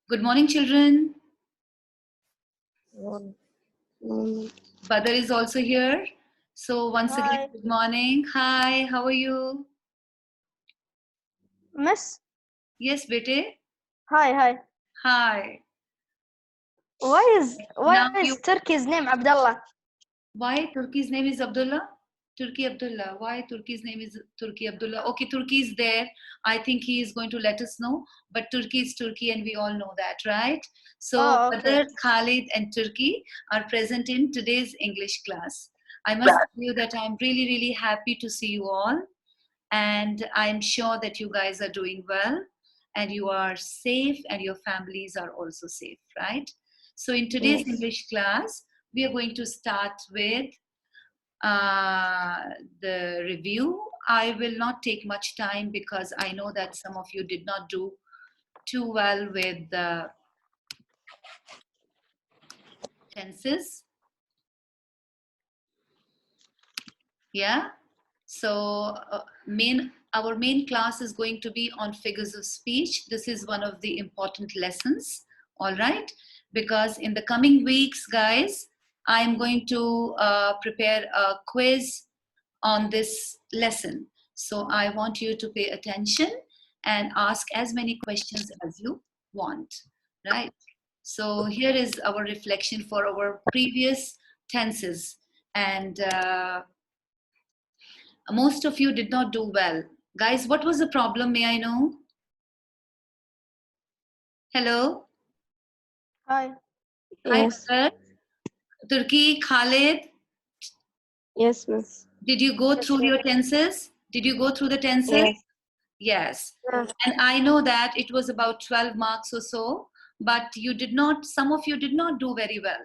Good morning, children. Mm, Badar is also here. So once again, Hi. good morning. Hi, how are you? Miss? Yes, bete. Hi. Hi. Why Now is you. Turkey's name Abdullah? Why Turkey's name is Abdullah? Turkey Abdullah. Why Turkey's name is Turkey Abdullah? Okay, Turkey is there. I think he is going to let us know. But Turkey is Turkey, and we all know that, right? So Oh, okay. Badar, Khalid, and Turkey are present in today's English class. I must tell you that I'm really, really happy to see you all. And I'm sure that you guys are doing well and you are safe and your families are also safe, right? So in today's Yes. English class, we are going to start with uh, the review. I will not take much time because I know that some of you did not do too well with the tenses. Yeah. So our main class is going to be on figures of speech. This is one of the important lessons, all right? Because in the coming weeks, guys, I'm going to prepare a quiz on this lesson. So I want you to pay attention and ask as many questions as you want, right? So here is our reflection for our previous tenses. And most of you did not do well. Guys, what was the problem? May I know? Hello? Hi. Hi, Yes. Bakar. Turki, Khalid, Yes, miss. did you go through your tenses? Did you go through the tenses? Yes. Yes. Yes. And I know that it was about 12 marks or so, but you did not, some of you did not do very well.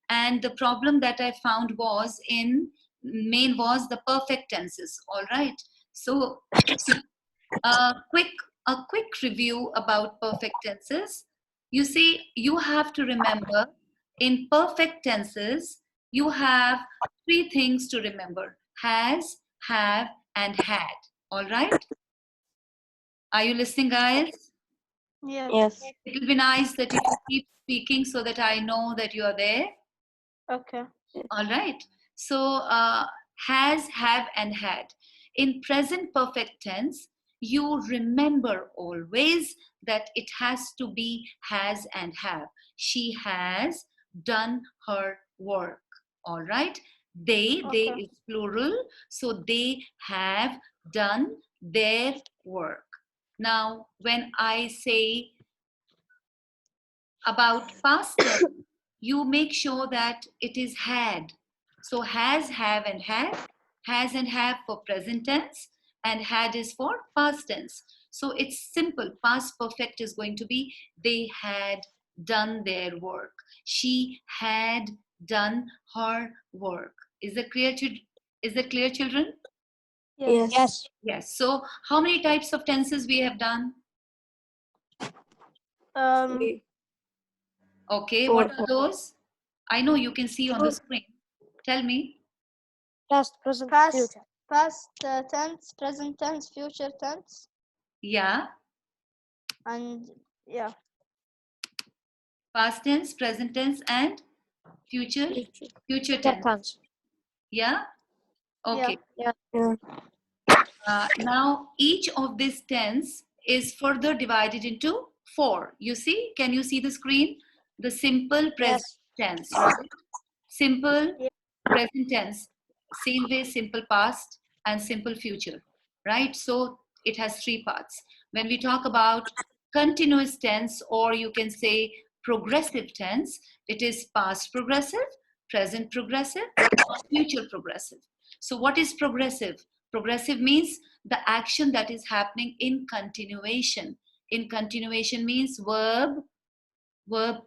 And the problem that I found was was the perfect tenses, all right? So a quick a quick review about perfect tenses. You see, you have to remember in perfect tenses, you have three things to remember: has, have, and had. All right? Are you listening, guys? Yes. Yes. It will be nice that if you keep speaking so that I know that you are there. Okay. All right. So, has, have, and had. In present perfect tense, you remember always that it has to be has and have. She has done her work. All right. They Okay. is plural. So, they have done their work. Now, when I say about past tense, you make sure that it is had. So has, have, and had. Has and have for present tense, and had is for past tense. So it's simple. Past perfect is going to be they had done their work. She had done her work. Is that clear? Is that clear, children? Yes. Yes. Yes. So how many types of tenses we have done? Three. Okay. Four. What are those? I know you can see on the screen. Tell me. Past, present, Past, future. past tense, present tense, future tense, Yeah. and yeah. Past tense, present tense, and future Future tense. tense. Yeah. Okay. Yeah. Yeah. Now each of these tense is further divided into four. You see? Can you see the screen? The simple present Yes. tense, right? Simple Yeah. present tense, same way simple past and simple future, right? So it has three parts. When we talk about continuous tense, or you can say progressive tense, it is past progressive, present progressive, or future progressive. So what is progressive? Progressive means the action that is happening in continuation. In continuation means verb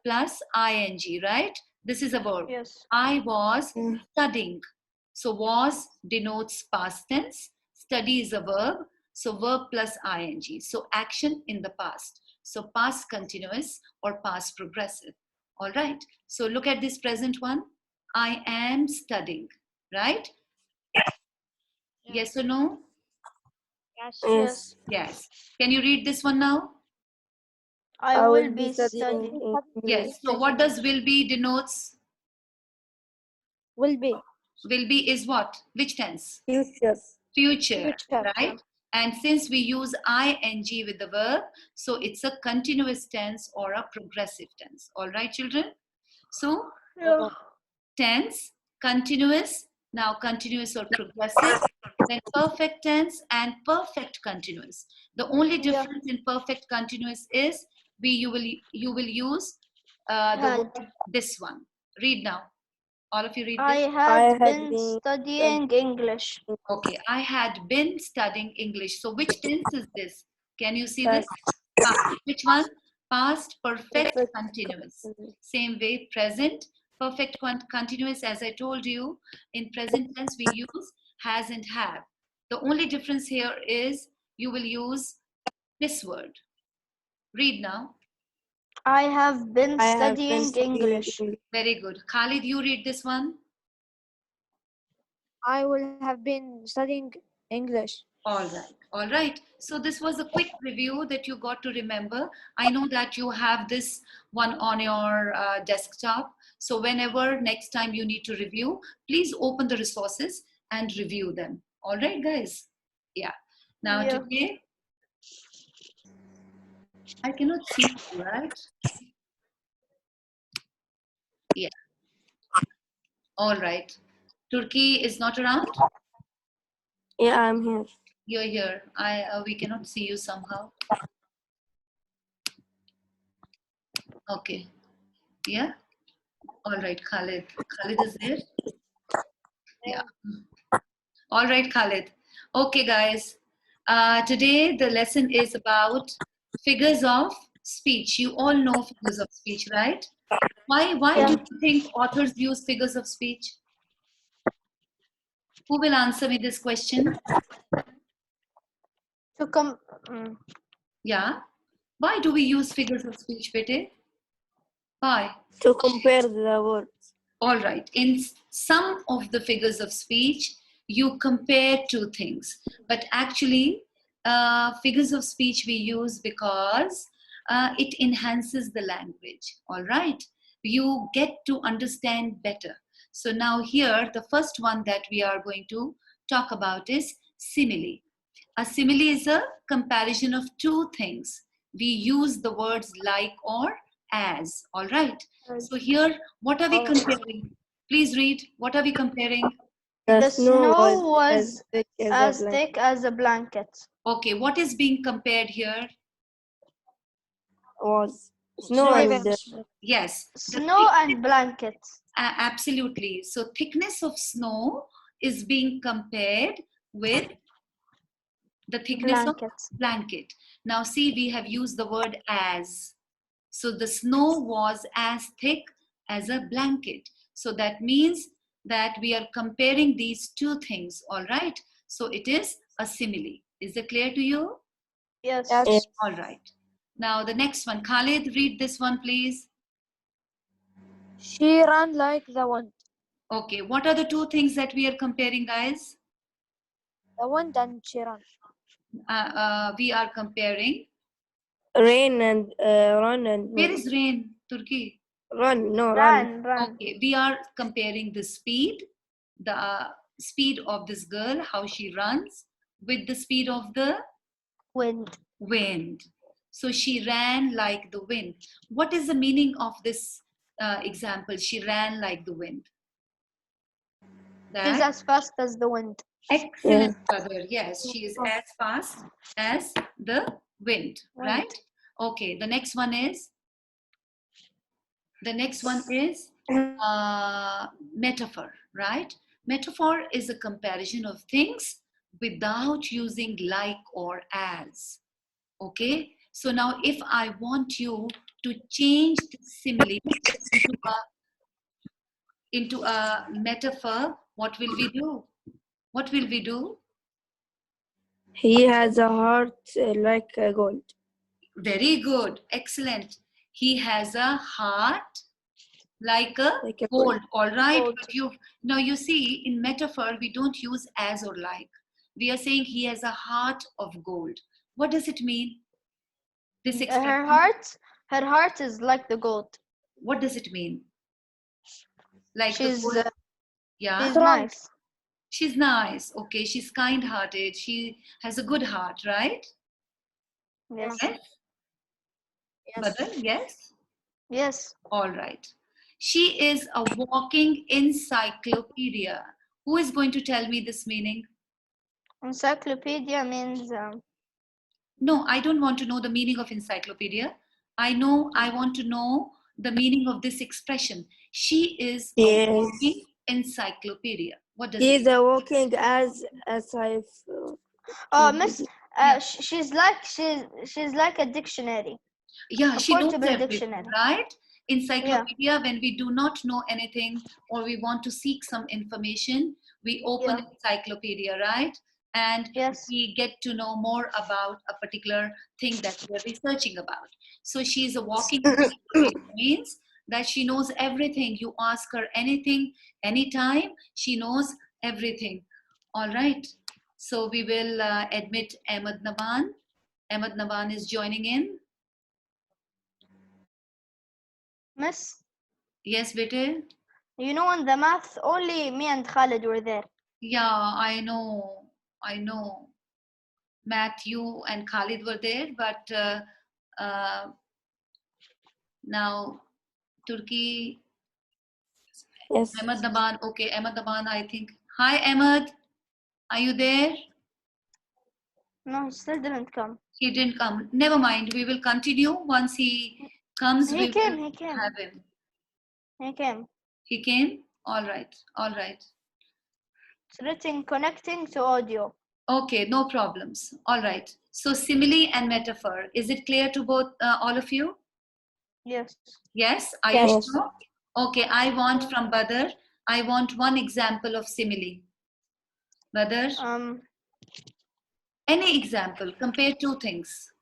plus ing, right? This is a verb. Yes. I was Mm. studying. So was denotes past tense. Study is a verb. So verb plus ing. So action in the past. So past continuous or past progressive. All right. So look at this present one. I am studying, right? Yes or no? Yes. Yes. Yes. Can you read this one now? I will be studying. Yes. So what does will be denotes? Will be. Will be is what? Which tense? Future. Future, Future. right? And since we use ing with the verb, so it's a continuous tense or a progressive tense. All right, children? So Yeah. tense, continuous, now continuous or progressive, then perfect tense and perfect continuous. The only Yeah. difference in perfect continuous is you will use the Had. word this one. Read now. All of you read I this. had been studying English. Okay, I had been studying English. So which tense is this? Can you see this? Past. Which one? Past perfect continuous. Same way, present perfect continuous. As I told you, in present tense we use has and have. The only difference here is you will use this word. Read now. I have been studying English. Very good. Khalid, you read this one. I will have been studying English. All right, all right. So this was a quick review that you got to remember. I know that you have this one on your desktop. So whenever next time you need to review, please open the resources and review them. All right, guys? Yeah. Now Yeah. today, I cannot see you, right? Yeah. All right. Turkey is not around? Yeah, I'm here. You're here. We cannot see you somehow. Okay. Yeah. All right, Khalid. Khalid is there? Yeah. All right, Khalid. Okay, guys. Today the lesson is about figures of speech. You all know figures of speech, right? Why Yeah. do you think authors use figures of speech? Who will answer me this question? To come. Yeah. Why do we use figures of speech, Bete? Why? To compare the words. All right. In some of the figures of speech, you compare two things. But actually, figures of speech we use because it enhances the language. All right. You get to understand better. So now here, the first one that we are going to talk about is simile. A simile is a comparison of two things. We use the words like or as. All right. So here, what are we comparing? Please read. What are we comparing? The snow was as thick as a blanket. Okay, what is being compared here? was snow and Yes. Snow and blanket. Absolutely. So thickness of snow is being compared with the thickness Blanket. of blanket. Now see, we have used the word as. So the snow was as thick as a blanket. So that means that we are comparing these two things, all right? So it is a simile. Is it clear to you? Yes. All right. Now the next one. Khalid, read this one, please. She ran like the wind. Okay, what are the two things that we are comparing, guys? The wind and she ran. We are comparing. Rain and run and Where is rain, Turkey? run. No, Ran. Okay, we are comparing the speed speed of this girl, how she runs, with the speed of the Wind. So she ran like the wind. What is the meaning of this example? She ran like the wind. She's as fast as the wind. Excellent, brother. Yes, she is as fast as the wind, right? Okay, the next one is metaphor, right? Metaphor is a comparison of things without using like or as. Okay, so now if I want you to change the simile into a metaphor, what will we do? What will we do? He has a heart like gold. Very good, excellent. He has a heart like a gold. All right, but you see, in metaphor we don't use as or like. We are saying he has a heart of gold. What does it mean? This expression, Her heart is like the gold. what does it mean? Like She's the gold, yeah? she's nice. She's nice. Okay, she's kind-hearted. She has a good heart, right? Yes. Yes? Badal, yes? Yes. All right. She is a walking encyclopedia. Who is going to tell me this meaning? Encyclopedia means No, I don't want to know the meaning of encyclopedia. I want to know the meaning of this expression. She is a Yes. walking encyclopedia. What does He it is mean? working as a Miss. She's like a dictionary. Yeah, A she knows portable everything, dictionary. right? Encyclopedia, when we do not know anything or we want to seek some information, we open Yeah. encyclopedia, right? And Yes. we get to know more about a particular thing that we are researching about. So she's a walking encyclopedia, means that she knows everything. You ask her anything, anytime, she knows everything. All right. So we will admit Ahmed Naban. Ahmed Naban is joining in. Miss, Yes, bete. you know, in the math, only me and Khalid were there. Yeah, I know. I know. Matthew and Khalid were there, but now Turkey, Yes. Ahmed Naban. Okay, Ahmed Naban, I think. Hi, Ahmed. Are you there? No, he still didn't come. He didn't come. Never mind. We will continue. Once he comes, He we came. will He came. have him. He came. He came? All right. All right. It's written connecting to audio. Okay, no problems. All right. So simile and metaphor. Is it clear to both all of you? Yes. Yes? Are Yes. you sure? Okay, I want from Badr, I want one example of simile. Badr, any example, compare two things.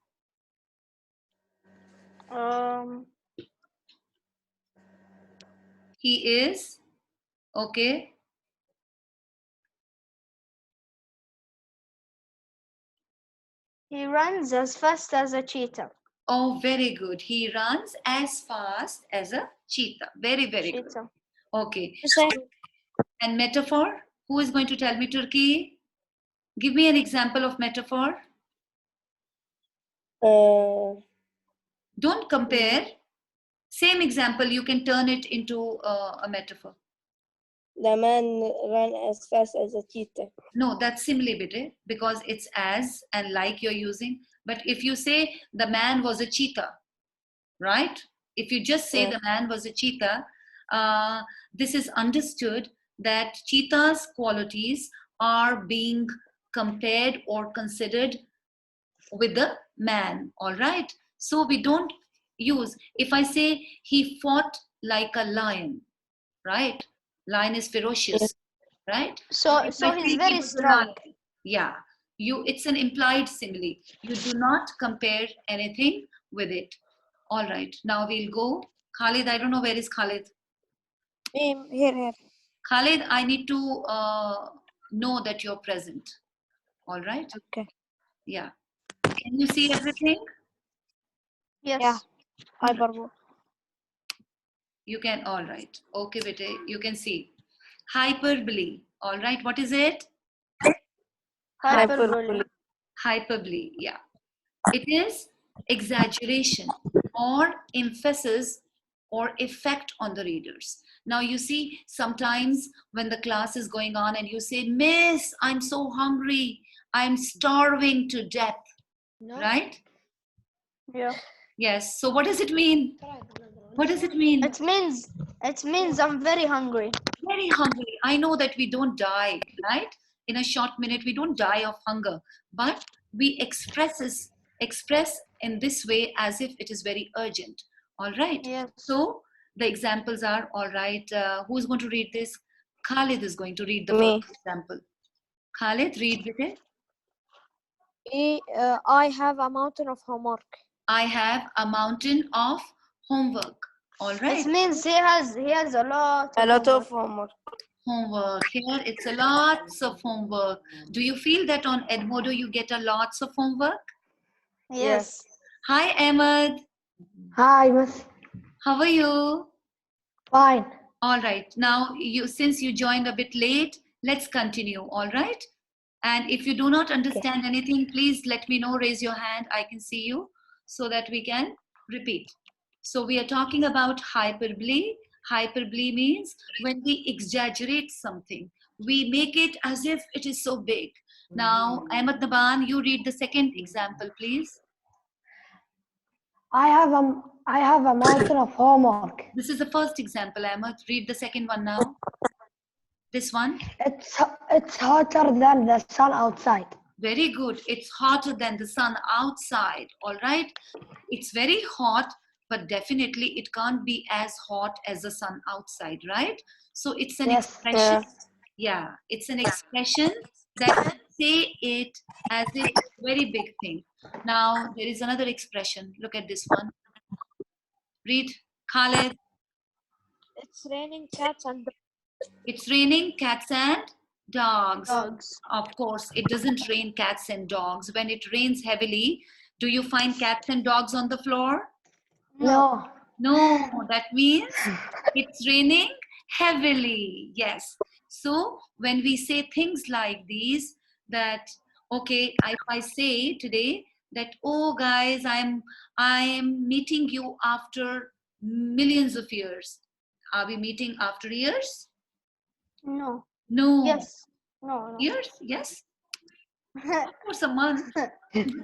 He is, okay. He runs as fast as a cheetah. Oh, very good. He runs as fast as a cheetah. Very, very good. Okay. And metaphor? Who is going to tell me, Turkey? Give me an example of metaphor. Don't compare. Same example, you can turn it into a metaphor. The man ran as fast as a cheetah. No, that's simile bit, because it's as and like you're using. But if you say the man was a cheetah, right? If you just say the man was a cheetah, this is understood that cheetah's qualities are being compared or considered with the man, all right? So we don't use, if I say he fought like a lion, right? Lion is ferocious, right? So if I he's say very he was a strong. lion, yeah, it's an implied simile. You do not compare anything with it. All right, now we'll go. Khalid, I don't know where is Khalid. Here. Khalid, I need to know that you're present. All right? Okay. Yeah. Can you see everything? Yes. Yeah. Hi, Barbu. You can, all right. Okay, bete, you can see. Hyperbole. All right, what is it? Hyperbole. Hyperbole, yeah. It is exaggeration or emphasis or effect on the readers. Now you see, sometimes when the class is going on and you say, Miss, I'm so hungry, I'm starving to death, right? Yeah. Yes, so what does it mean? What does it mean? It means I'm very hungry. Very hungry. I know that we don't die, right? In a short minute, we don't die of hunger, but we express in this way as if it is very urgent. All right. Yes. So the examples are, all right. Who's going to read this? Khalid is going to read the Me. first example. Khalid, read it. I have a mountain of homework. I have a mountain of homework. All right. It means he has a lot. A lot of homework. Homework. Here it's a lots of homework. Do you feel that on Edmodo you get a lots of homework? Yes. Hi, Ahmed. Hi, Miss. How are you? Fine. All right. Now, since you joined a bit late, let's continue. All right. And if you do not understand anything, please let me know. Raise your hand. I can see you so that we can repeat. So we are talking about hyperbole. Hyperbole means when we exaggerate something, we make it as if it is so big. Now, Ahmed Naban, you read the second example, please. I have a mountain of homework. This is the first example, Ahmed. Read the second one now. This one. It's hotter than the sun outside. Very good. It's hotter than the sun outside. All right. It's very hot, but definitely it can't be as hot as the sun outside, right? So it's an Yes. expression. Yeah, it's an expression that say it as if it's a very big thing. Now there is another expression. Look at this one. Read, Khaled. It's raining cats and It's raining cats and dogs. Dogs. Of course, it doesn't rain cats and dogs. When it rains heavily, do you find cats and dogs on the floor? No. No, that means it's raining heavily. Yes. So when we say things like these, that okay, if I say today that, oh guys, I am meeting you after millions of years. Are we meeting after years? No. No. Yes. No. Years? Yes. Of course, a month,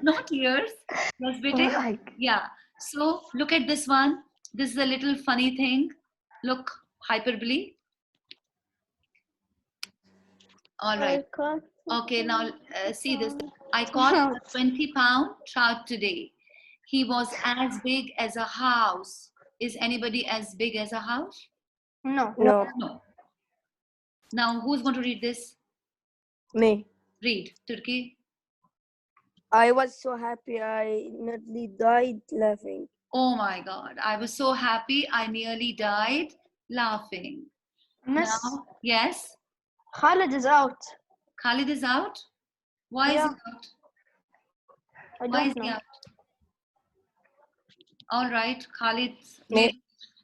not years. Yes, bete? Like, Yeah. So look at this one. This is a little funny thing. Look, hyperbole. All right. Okay, now see this. I caught a 20-pound trout today. He was as big as a house. Is anybody as big as a house? No. No, No. Now, who's going to read this? me. Read, Turkey. I was so happy I nearly died laughing. Oh my God, I was so happy. I nearly died laughing. Miss, Now, yes, Khalid is out. Khalid is out. Why is he Yeah. out? I Why is don't he know. out? All right, Khalid. May-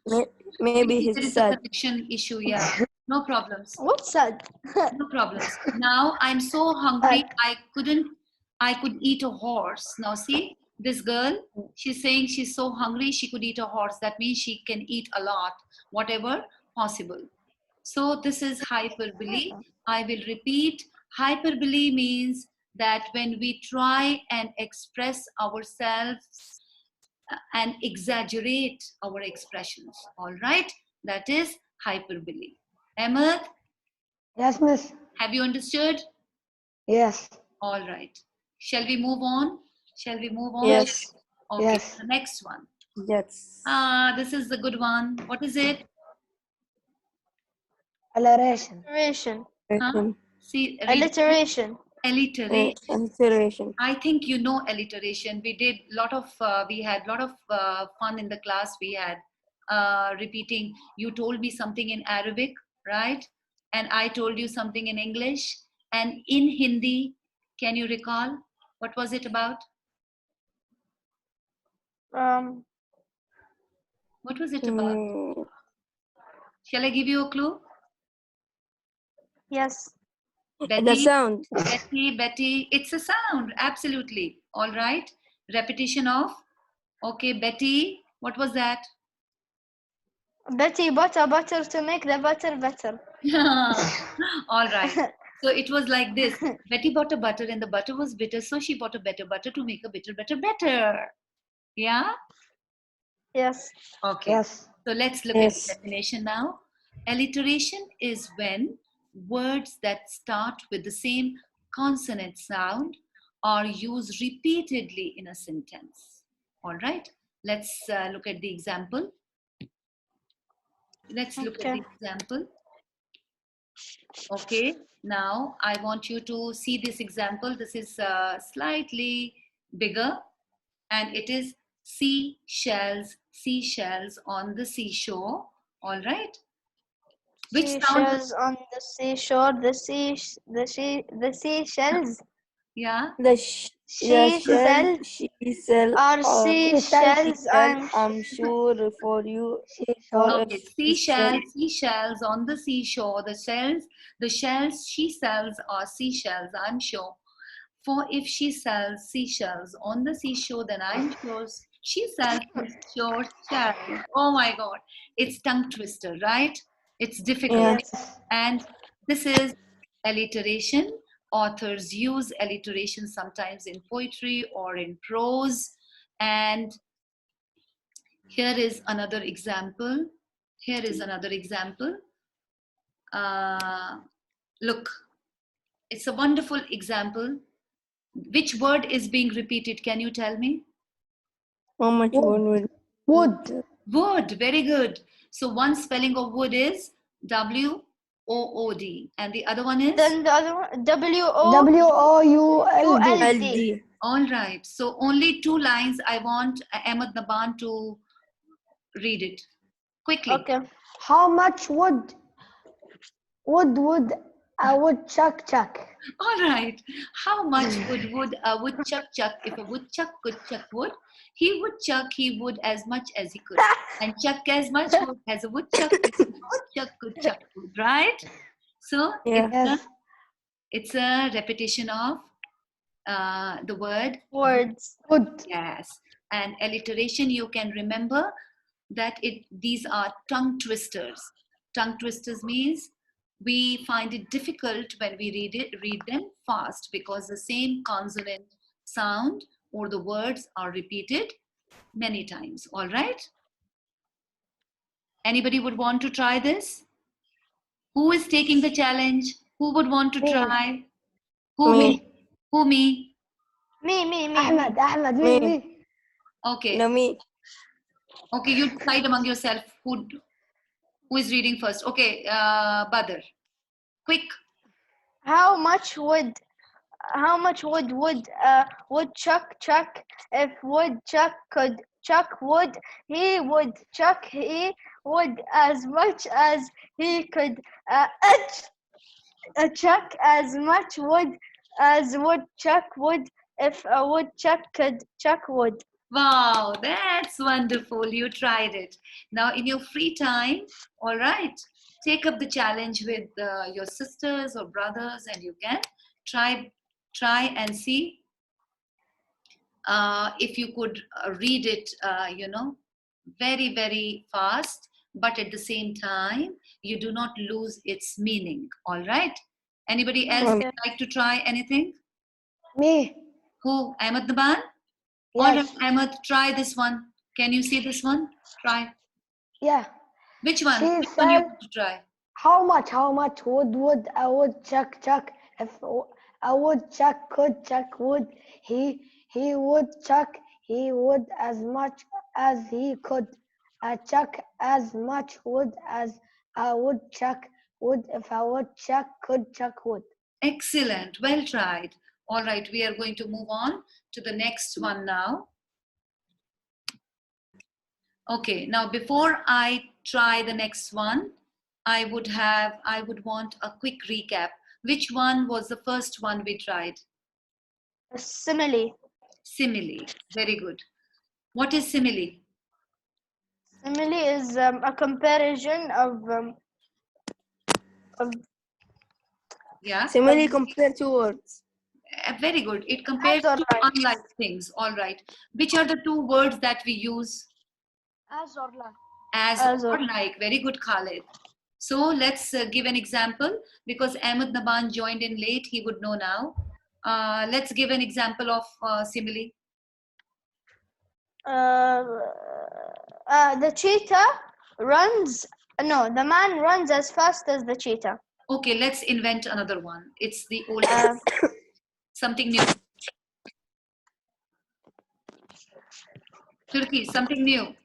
Maybe Maybe he's there is a sad. connection issue. Yeah, no problems. What's sad? No problems. Now I'm so hungry. I could eat a horse. Now see, this girl, she's saying she's so hungry she could eat a horse. That means she can eat a lot, whatever possible. So this is hyperbole. I will repeat. Hyperbole means that when we try and express ourselves and exaggerate our expressions. All right, that is hyperbole. Ahmed, yes, Miss. have you understood? Yes. All right. Shall we move on? Shall we move on? Yes. Okay, Yes. the next one. Yes. This is the good one. What is it? Alliteration. Alliteration. Huh? See, read. Alliteration. Alliteration. Alliteration. I think you know alliteration. We did lot of, we had lot of fun in the class. We had repeating. You told me something in Arabic, right? And I told you something in English. And in Hindi, can you recall? What was it about? What was it about? Mm, Shall I give you a clue? Yes. the Betty, sound. Betty. It's a sound. Absolutely. All right. Repetition of. Okay, Betty. What was that? Betty bought a butter to make the butter better. All right. So it was like this. Betty bought a butter and the butter was bitter. So she bought a better butter to make a bitter, better. Yeah? Yes. Okay. Yes. So let's look Yes. at the definition now. Alliteration is when words that start with the same consonant sound are used repeatedly in a sentence. All right. Let's look at the example. Let's look at the example. Okay, now I want you to see this example. This is slightly bigger and it is seashells on the seashore. All right. Which sound? Seashells on the seashore. The seashells. Yeah. The She shell, said she sell, are seashells and I'm sure for you, for Seashore. if Okay. she sell, Seashells on the seashore. The shells she sells are seashells, I'm sure. For if she sells seashells on the seashore, then I'm sure she sells seashore shells. Oh my God. It's tongue twister, right? It's difficult. yeah, And this is alliteration. Authors use alliteration sometimes in poetry or in prose. And here is another example. Here is another example. Look, it's a wonderful example. Which word is being repeated? Can you tell me? how much one will Wood. Wood. Very good. So one spelling of wood is W-O-O-D, and the other one is? then the other one W-O-U-L-D. WOULD. LD. All right. So only 2 lines. I want Ahmed Naban to read it quickly. Okay. How much wood a woodchuck chuck? All right. How much would a woodchuck chuck? If a woodchuck could chuck wood, he would chuck he would as much as he could, and chuck as much wood as a woodchuck could chuck wood. Right. So Yeah. Yes. it's a repetition of the word Words. Wood. yes, and alliteration. You can remember that these are tongue twisters. Tongue twisters means we find it difficult when we read them fast because the same consonant sound or the words are repeated many times. All right. Anybody would want to try this? Who is taking the challenge? Who would want to Me. try? Who Me. me? Who me? Me. Ahmed, Me. me. Okay. No, me. Okay, you decide among yourself who is reading first. Okay, Badr. Quick. How much would woodchuck chuck if woodchuck could chuck wood? He would chuck as much as he could chuck as much wood as woodchuck would if a woodchuck could chuck wood. Wow, that's wonderful. You tried it. Now, in your free time, all right, take up the challenge with your sisters or brothers, and you can try and see if you could read it, very, very fast, but at the same time, you do not lose its meaning. All right. Anybody else Um, would like to try anything? Me. Who? Ahmed Naban? All right, Yes. Ahmed, try this one. Can you see this one? Try. Yeah. Which one? She Which one you said, want to try? how much wood a woodchuck chuck? If a woodchuck could chuck wood, he would chuck he would as much as he could. Chuck as much wood as a woodchuck would if a woodchuck could chuck wood. Excellent. Well tried. All right, we are going to move on to the next one now. Okay, now before I try the next one, I would want a quick recap. Which one was the first one we tried? A simile. Simile. Very good. What is simile? Simile is a comparison of Yeah, Simile compared to words. very good. It compares As or two like. unlike things. All right. Which are the 2 words that we use? As or like. As or like. Very good, Khalid. So let's give an example because Ahmed Naban joined in late. He would know now. Let's give an example of simile. The cheetah runs. No, the man runs as fast as the cheetah. Okay, let's invent another one. It's the old something new. Turkey, something new.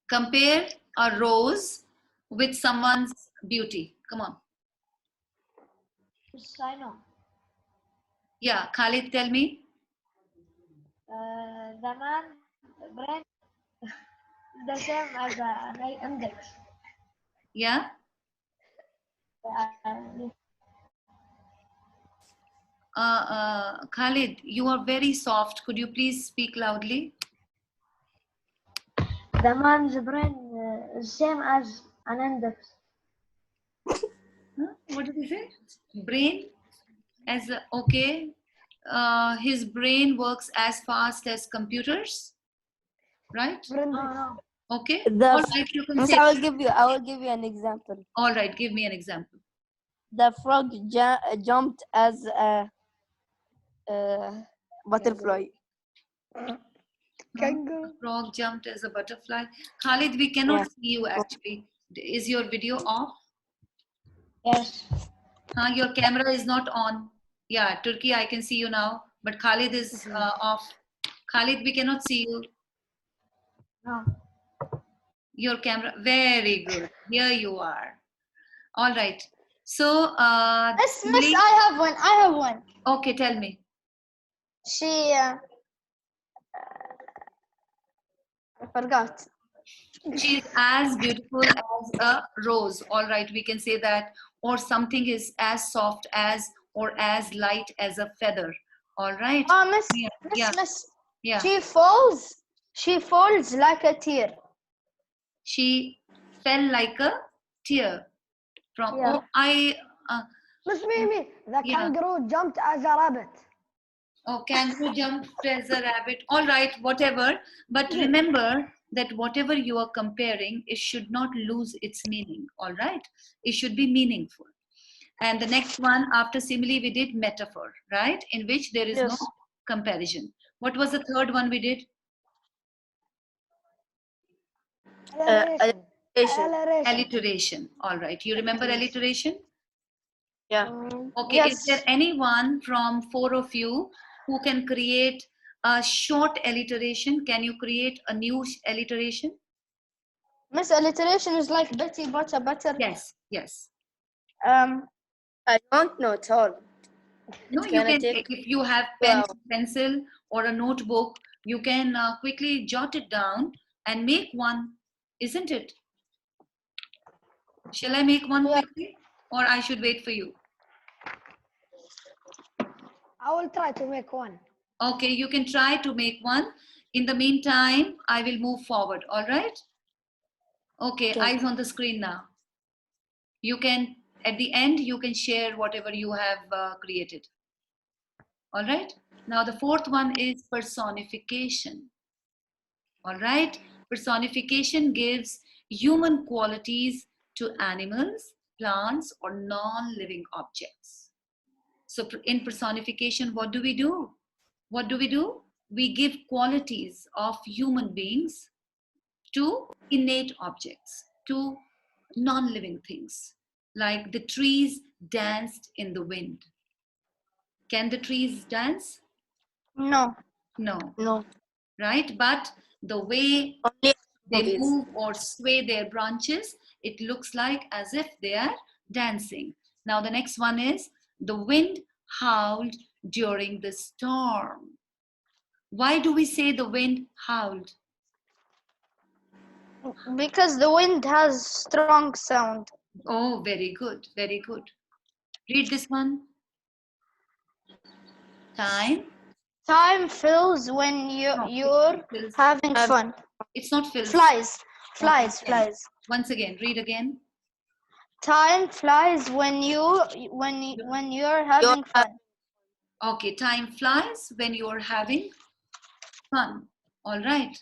Compare a rose with someone's beauty. Come on. I know. Yeah, Khalid, tell me. The man brain the same as an index. Yeah. Khalid, you are very soft. Could you please speak loudly? The man's brain is same as an index. Huh? What did he say? Brain as okay. His brain works as fast as computers, right? No. Okay. The All right, you can Miss, say. I will give you an example. All right, give me an example. The frog jumped as a butterfly. Kangaroo. A frog jumped as a butterfly. Khalid, we cannot see you actually. Is your video off? Yes. Your camera is not on. Yeah, Turkey, I can see you now, but Khalid is off. Khalid, we cannot see you. No. Your camera, very good. Here you are. All right. So, Miss, Lee- I have one. okay, tell me. She, I forgot. She's as beautiful as a rose. All right, we can say that. Or something is as soft as or as light as a feather. All right. Oh, Miss, Yeah, Miss, yeah, Miss. yeah. She falls like a tear. She fell like a tear from. Yeah. Oh, I. Miss Mimi, the Yeah. kangaroo jumped as a rabbit. Oh, kangaroo jumped as a rabbit. All right, whatever. But remember that whatever you are comparing, it should not lose its meaning. All right, it should be meaningful. And the next one after simile, we did metaphor, right? In which there is no Yes. comparison. What was the third one we did? Alliteration. Alliteration. Alliteration. Alliteration. All right. You remember alliteration? Yeah. Okay. Yes. Is there anyone from four of you who can create a short alliteration? Can you create a new alliteration? Miss, alliteration is like Betty butter butter. Yes. Yes. I don't know at all. No, It's you gonna can, take if you have pen, Wow. pencil, or a notebook, you can quickly jot it down and make one, isn't it? Shall I make one Yeah. quickly, or I should wait for you? I will try to make one. Okay, you can try to make one. In the meantime, I will move forward, all right? Okay, Okay. eyes on the screen now. You can, at the end, you can share whatever you have created. All right? Now, the fourth one is personification. All right? Personification gives human qualities to animals, plants, or non-living objects. So in personification, what do we do? What do we do? We give qualities of human beings to innate objects, to non-living things. Like the trees danced in the wind. Can the trees dance? No. No, No. right? But the way Only they movies. move or sway their branches, it looks like as if they are dancing. Now the next one is the wind howled during the storm. Why do we say the wind howled? Because the wind has strong sound. Oh, very good, very good. Read this one. Time. Time fills when you're Fills. having fun. It's not fills. Flies. Okay. Flies. Once again, read again. Time flies when you're having fun. Okay, time flies when you're having fun. All right.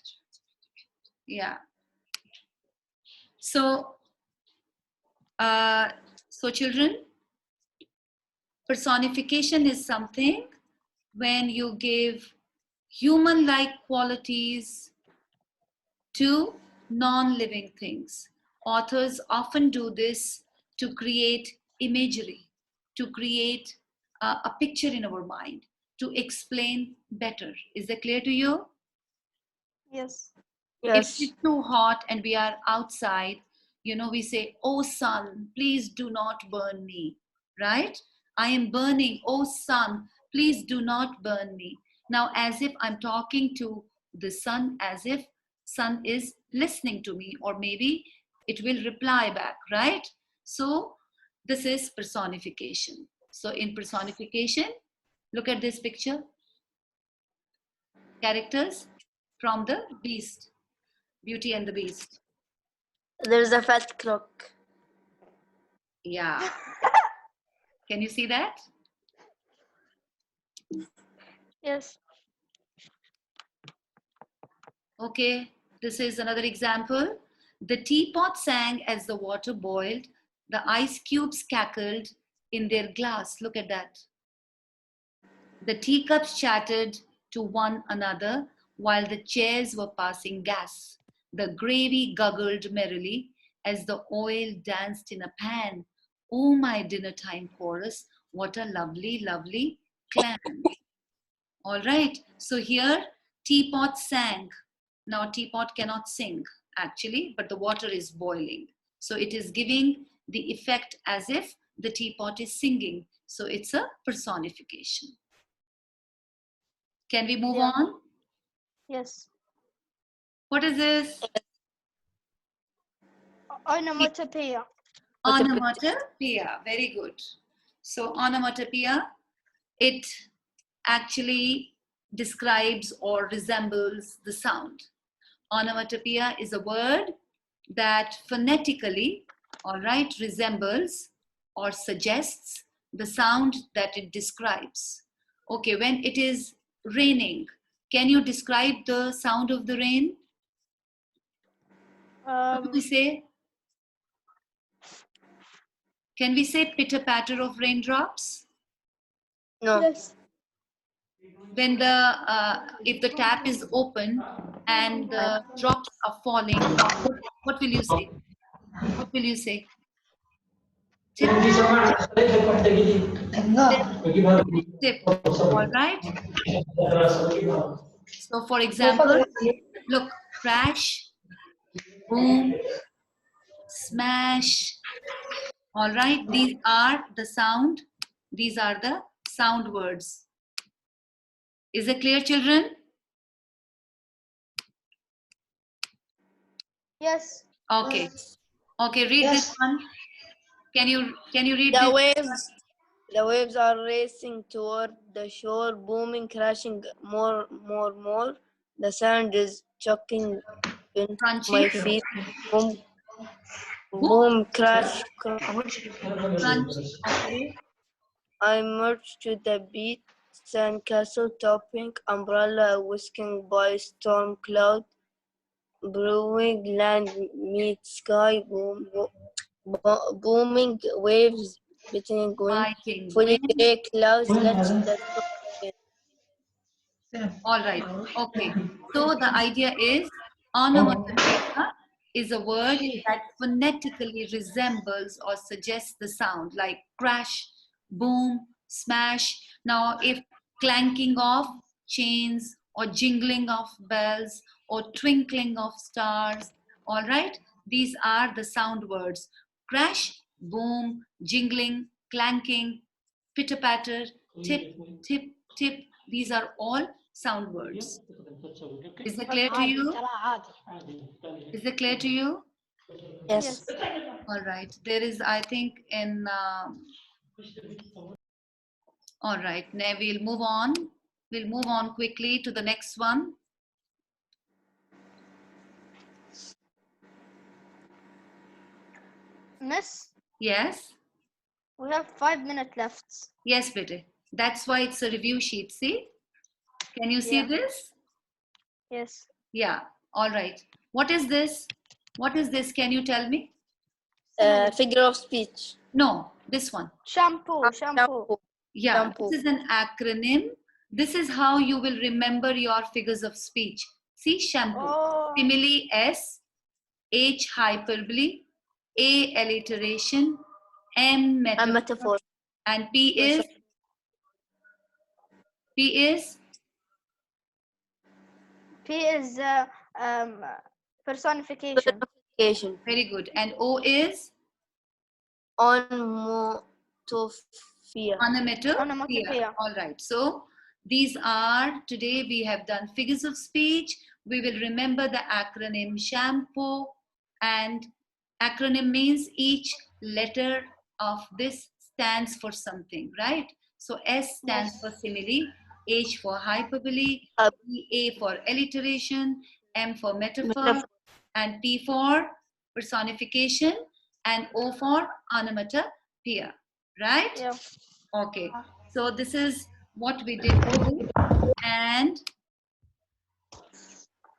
Yeah. So, children, personification is something when you give human-like qualities to non-living things. Authors often do this to create imagery, to create a picture in our mind, to explain better. Is that clear to you? Yes. If Yes. it's too hot and we are outside, we say, oh sun, please do not burn me, right? I am burning, oh sun, please do not burn me. Now, as if I'm talking to the sun, as if sun is listening to me, or maybe it will reply back, right? So this is personification. So in personification, Look at this picture. Characters from the Beast, Beauty and the Beast. There's a fat clock. Yeah. Can you see that? Yes. Okay, this is another example. The teapot sang as the water boiled. The ice cubes cackled in their glass. Look at that. The teacups chattered to one another while the chairs were passing gas. The gravy guggled merrily as the oil danced in a pan. Oh, my dinner time chorus, what a lovely, lovely clan. All right, so here teapot sang. Now teapot cannot sing actually, but the water is boiling. So it is giving the effect as if the teapot is singing. So it's a personification. Can we move Yeah. on? Yes. What is this? Onomatopoeia. Onomatopoeia. Very good. So onomatopoeia, it actually describes or resembles the sound. Onomatopoeia is a word that phonetically, all right, resembles or suggests the sound that it describes. Okay, when it is raining, can you describe the sound of the rain? What do we say? Can we say pitter patter of raindrops? No. Yes. When if the tap is open and the drops are falling, what will you say? What will you say? Tip, tip. All right. So, for example, look, crash, boom, smash. All right. These are the sound. These are the sound words. Is it clear, children? Yes. Okay. Okay. Read this one. Can you read this? The waves are racing toward the shore, booming, crashing more. The sand is choking in Crunchy. my feet. Boom, Boom. boom, crash. Crunch. Okay. I march to the beat, sandcastle topping, umbrella whisking by storm cloud, brewing land meets sky, booming waves beating wind, Fighting fully wind. grey clouds, let's the storm begin. All right. Okay. So the idea is onomatopoeia is a word that phonetically resembles or suggests the sound like crash, boom, smash. Now, if clanking of chains or jingling of bells or twinkling of stars, all right, these are the sound words. Crash, boom, jingling, clanking, pitter patter, tip, tip, tip. These are all sound words. Is it clear to you? Is it clear to you? Yes. All right. There is, I think, in. All right. Now we'll move on. We'll move on quickly to the next one. Miss, Yes. we have 5 minutes left. Yes, Bete. That's why it's a review sheet. See? Can you see Yeah. this? Yes. Yeah. All right. What is this? What is this? Can you tell me? Figure of speech. No, this one. Shampoo. Yeah, Shampoo. this is an acronym. This is how you will remember your figures of speech. See, shampoo. Oh. Simile S, H hyperbole, A alliteration, M A metaphor, metaphor. and P is P is personification. Personification. very good. And O is Onomatopoeia. onomatopoeia. All right. So these are, today we have done figures of speech. We will remember the acronym shampoo, and acronym means each letter of this stands for something, right? So S stands for simile, H for hyperbole, A for alliteration, M for metaphor, and P for personification, and O for onomatopoeia. Right? Yeah. Okay. So this is what we did today. And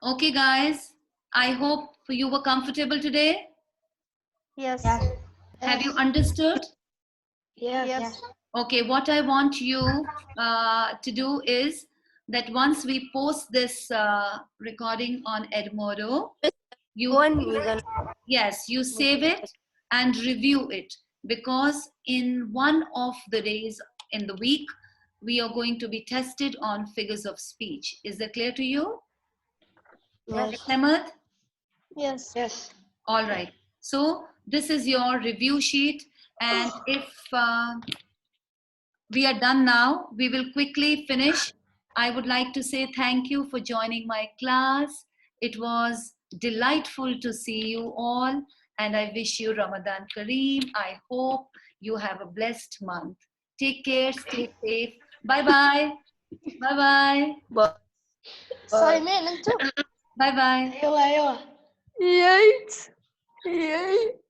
okay, guys, I hope you were comfortable today. Yes. Have you understood? Yes. Yes. Okay, what I want you to do is that once we post this recording on Edmodo, you yes, you save it and review it, because in one of the days in the week we are going to be tested on figures of speech. Is that clear to you? Yes. Ahmed? Yes. Yes. All right. So this is your review sheet, and if we are done now, we will quickly finish. I would like to say thank you for joining my class. It was delightful to see you all, and I wish you Ramadan Kareem. I hope you have a blessed month. Take care, stay safe. Bye-bye. Bye-bye. But صايمين انتم؟ Bye-bye. ايوه يايت. يايت.